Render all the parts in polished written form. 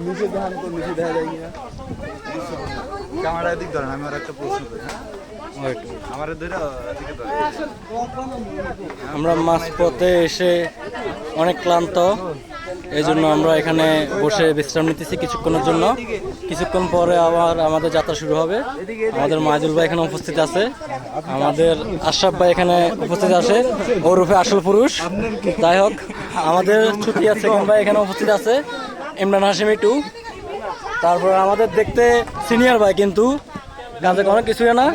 নিচে ধান তো নিচে দেখা যায় কিনা ক্যামেরা দিক ধরেন আমি আর একটা প্রশ্ন করি আমার ধরে এদিকে ধরেন আমরা মাঝপথে এসে অনেক ক্লান্ত, এই জন্য আমরা এখানে বসে বিশ্রাম নিতেছি কিছুক্ষণের জন্য। কিছুক্ষণ পরে আবার আমাদের যাত্রা শুরু হবে। আমাদের মাইদুল ভাই এখানে উপস্থিত আছে, আমাদের আশরাফ ভাই এখানে উপস্থিত আছে, ওরফে আসল পুরুষ। যাই হোক, আমাদের ছুটিয়া সেকেন্ড ভাই এখানে উপস্থিত আছে, ইমরান হাশিমি টু। তারপর আমাদের দেখতে সিনিয়র ভাই, কিন্তু গাঁজা অনেক কিছুই না,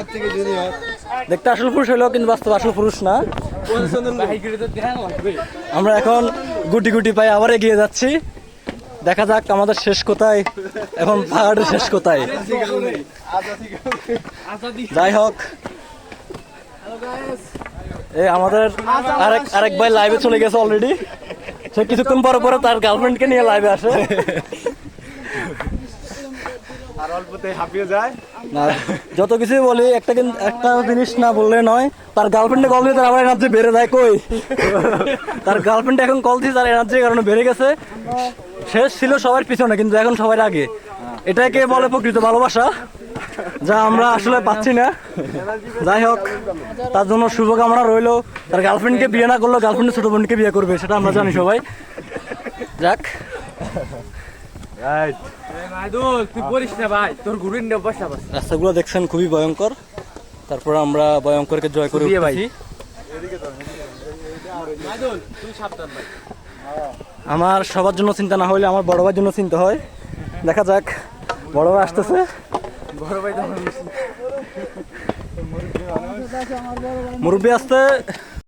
দেখতে আসল পুরুষ হইলেও কিন্তু বাস্তব আসল পুরুষ না। আমরা এখন গুটি গুটি পাই আবার এগিয়ে যাচ্ছি, দেখা যাক আমাদের শেষ কোথায়, এখন পাহাড়ের শেষ কোথায়। যাই হোক, এই আমাদের আরেক ভাই লাইভে চলে গেছে অলরেডি। সে কিছুক্ষণ পরে পরে তার গার্লফ্রেন্ডকে নিয়ে লাইভে আসে। আর অল্পতে হাঁপিয়ে যায় না, যত কিছুই বলি একটা জিনিস না বললে নয়, তার গার্লফ্রেন্ডে কল দিয়ে তার আবার এনার্জি বেড়ে যায়। কই তার গার্লফ্রেন্ড এখন কল দিয়ে তার এনার্জির কারণে বেড়ে গেছে। শেষ ছিল সবার পিছনে, কিন্তু এখন সবার আগে। এটাকে বলে প্রকৃত ভালোবাসা, যা আমরা আসলে পাচ্ছি না। যাই হোক, তার জন্য শুভকামনা রইলো। তার গার্লফ্রেন্ডকে বিয়ে না করলেও গার্লফ্রেন্ডের ছোট বোনকে বিয়ে করবে, সেটা আমরা জানি সবাই। যাক, রাস্তাগুলো দেখছেন খুবই ভয়ঙ্কর। তারপর আমরা ভয়ঙ্করকে জয় করে উঠেছি। আমার সবার জন্য চিন্তা না হইলে আমার বড় ভাইয়ের জন্য চিন্তা হয়। দেখা যাক, বড় ভাই আসতেছে। মুরব্বী আসতে